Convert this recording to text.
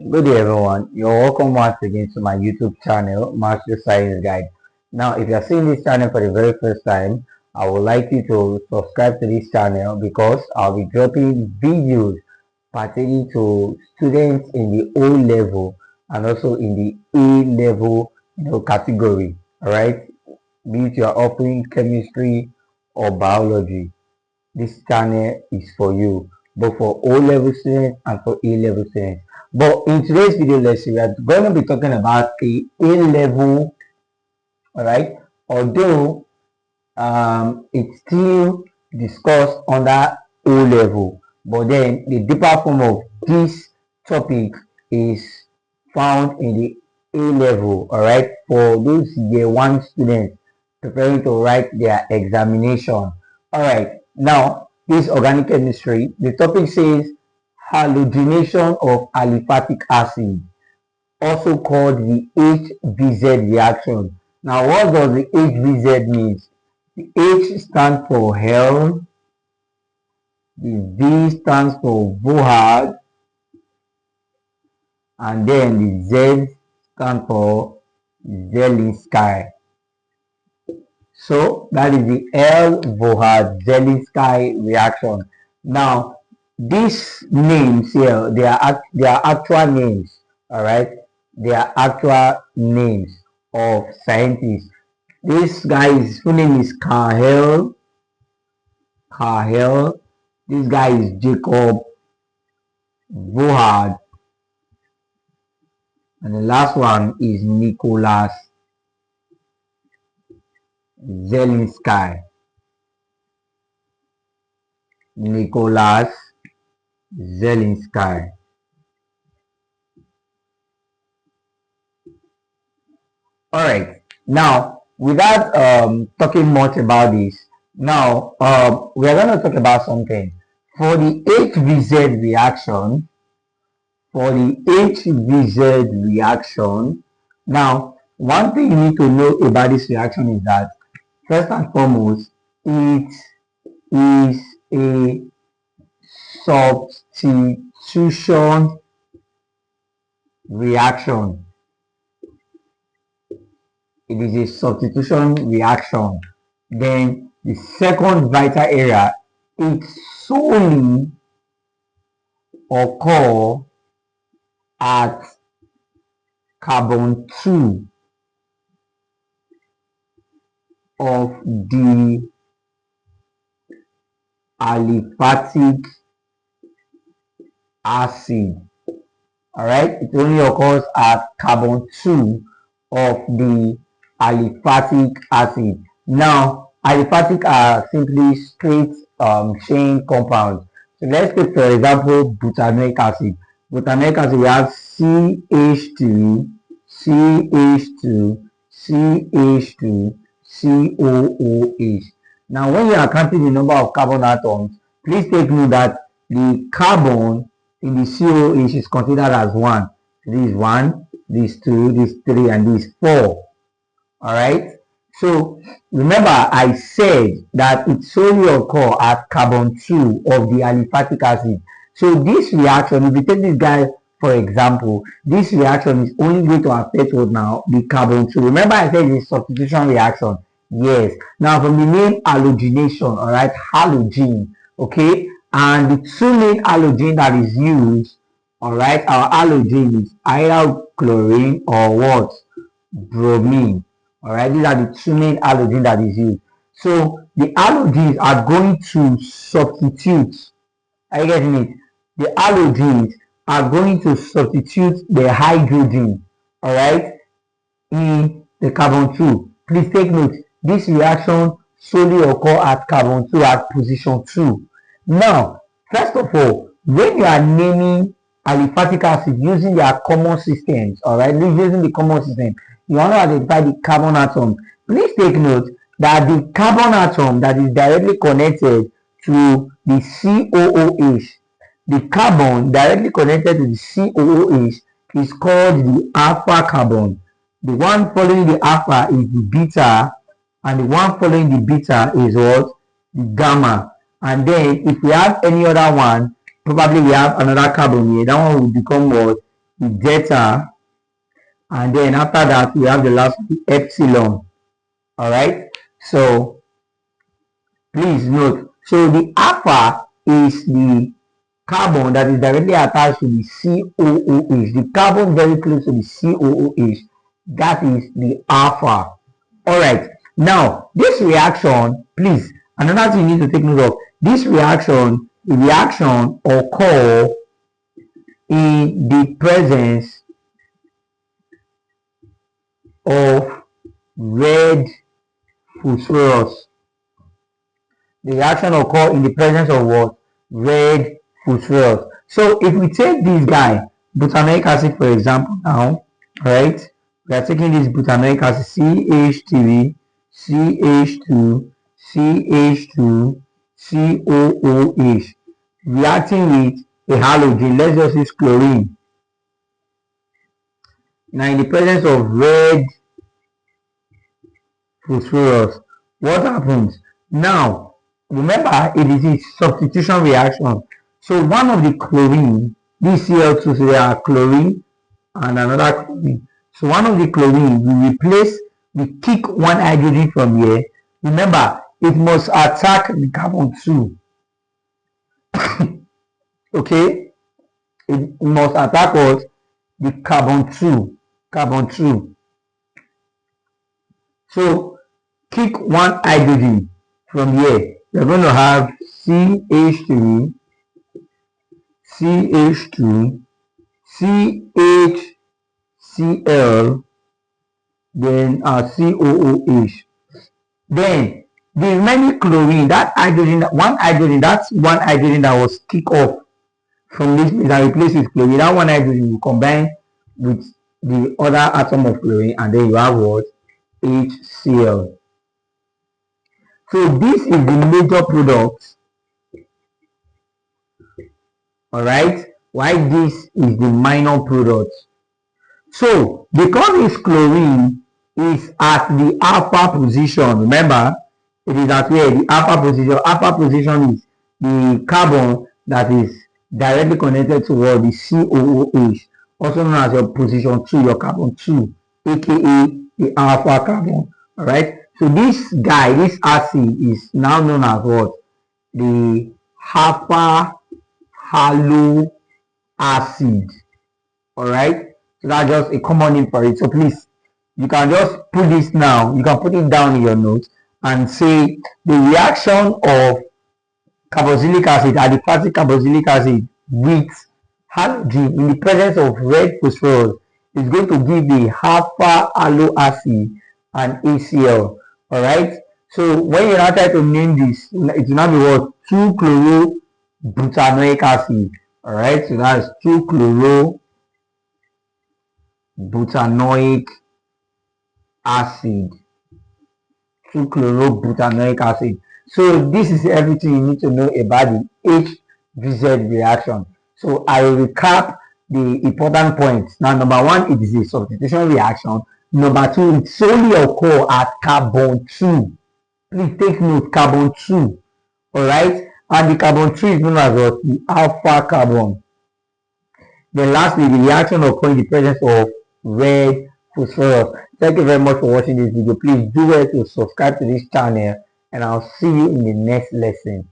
Good day everyone, you're welcome once again to my YouTube channel, MaestroScienceGuide. Now, if you're seeing this channel for the very first time, I would like you to subscribe to this channel because I'll be dropping videos pertaining to students in the O level and also in the A level category. Alright, be it you're offering chemistry or biology, this channel is for you, both for O level students and for A level students. But in today's video lesson, we are going to be talking about the A level, all right? Although it's still discussed under O level, but then the deeper form of this topic is found in the A level, all right? For those year one students preparing to write their examination. All right, now this organic chemistry, the topic says halogenation of aliphatic acid, also called the HVZ reaction. Now, what does the HVZ mean? The H stands for hell, the V stands for Vohad, and then the Z stands for Zelinsky. So that is the Vohad-Zelinsky reaction. Now, these names here, they are actual names, all right? They are actual names of scientists. This guy's full name is Carhel. This guy is Jacob Vohad. And the last one is Nicholas Zelinsky. Nicholas Zelinsky. All right. Now, without talking much about this, now we are going to talk about something. For the HVZ reaction, now one thing you need to know about this reaction is that first and foremost, it is a substitution reaction. It is a substitution reaction. Then the second vital area, it solely occurs at carbon 2 of the aliphatic acid. All right, it only occurs at carbon 2 of the aliphatic acid. Now, aliphatic are simply straight chain compounds. So let's take, for example, butanoic acid. Butanoic acid, we have CH2, CH2, CH2, COOH. Now, when you are counting the number of carbon atoms, please take note that the carbon in the COH is considered as 1. This is 1, this 2, this 3, and this 4. All right. So remember, I said that it solely occurs at carbon 2 of the aliphatic acid. So this reaction, if you take this guy for example, this reaction is only going to affect what now? The carbon 2. Remember, I said it's a substitution reaction. Yes. Now from the name halogenation, all right, halogen, okay, and the two main halogen that is used, all right, our halogen is either chlorine or what? Bromine. All right, these are the two main halogen that is used. So the halogens are going to substitute. Are you getting it? The halogens are going to substitute the hydrogen, all right, in the carbon 2. Please take note, this reaction solely occurs at carbon 2 at position 2. Now, first of all, when you are naming aliphatic acid using their common systems, all right, using the common system, you want to identify the carbon atom. Please take note that the carbon atom that is directly connected to the COOH, the carbon directly connected to the COOH is called the alpha carbon. The one following the alpha is the beta, and the one following the beta is what? The gamma. And then if we have any other one, probably we have another carbon here. That one will become what? the delta, and then after that we have the last one, the epsilon. All right, so please note, so the alpha is the carbon that is directly attached to the COOH, the carbon very close to the COOH, that is the alpha. All right, now this reaction, please, another thing you need to take note of, this reaction, the reaction occur in the presence of red phosphorus. The reaction occur in the presence of what? Red phosphorus. So if we take this guy, butanoic acid, for example, now, right? We are taking this butanoic acid, CH3, CH2, CH2, COOH, reacting with a halogen. Let's just use chlorine. Now, in the presence of red phosphorus, what happens? Now, remember, it is a substitution reaction. So one of the chlorine, this Cl2, so there are chlorine and another chlorine. So one of the chlorine, we kick one hydrogen from here. Remember, it must attack the carbon 2. Okay? It must attack us, the carbon 2. Carbon 2. So kick one hydrogen from here. You're going to have CH3, CH2, CHCl, then COOH. Then the remaining chlorine, that hydrogen, that's one hydrogen that was kicked off from this place and replaced with chlorine. That one hydrogen will combine with the other atom of chlorine, and then you have what? HCl. So this is the major product. Alright, why this is the minor product. So because this chlorine is at the alpha position, remember, it is at where? The alpha position. Alpha position is the carbon that is directly connected to what? The COOH, also known as your position 2, your carbon 2, aka the alpha carbon. Alright, so this guy, this acid, is now known as what? The alpha halo acid. Alright, so that's just a common name for it. So please, you can just put this now, you can put it down in your notes and say the reaction of carboxylic acid, aliphatic carboxylic acid, with halogen in the presence of red phosphorus is going to give the alpha halo acid and HCl. Alright, so when you now try to name this, it will now be what? 2-chloro-butanoic acid. Alright, so that's 2-chloro-butanoic acid. 2-chloro-butanoic acid. So this is everything you need to know about the HVZ reaction. So I will recap the important points. Now, number one, it is a substitution reaction. Number two, it solely occurs at carbon 2. Please take note, carbon 2. Alright, and the carbon 2 is known as what? The alpha carbon. Then lastly, the reaction occurs in the presence of red phosphorus. Thank you very much for watching this video. Please do well to subscribe to this channel, and I'll see you in the next lesson.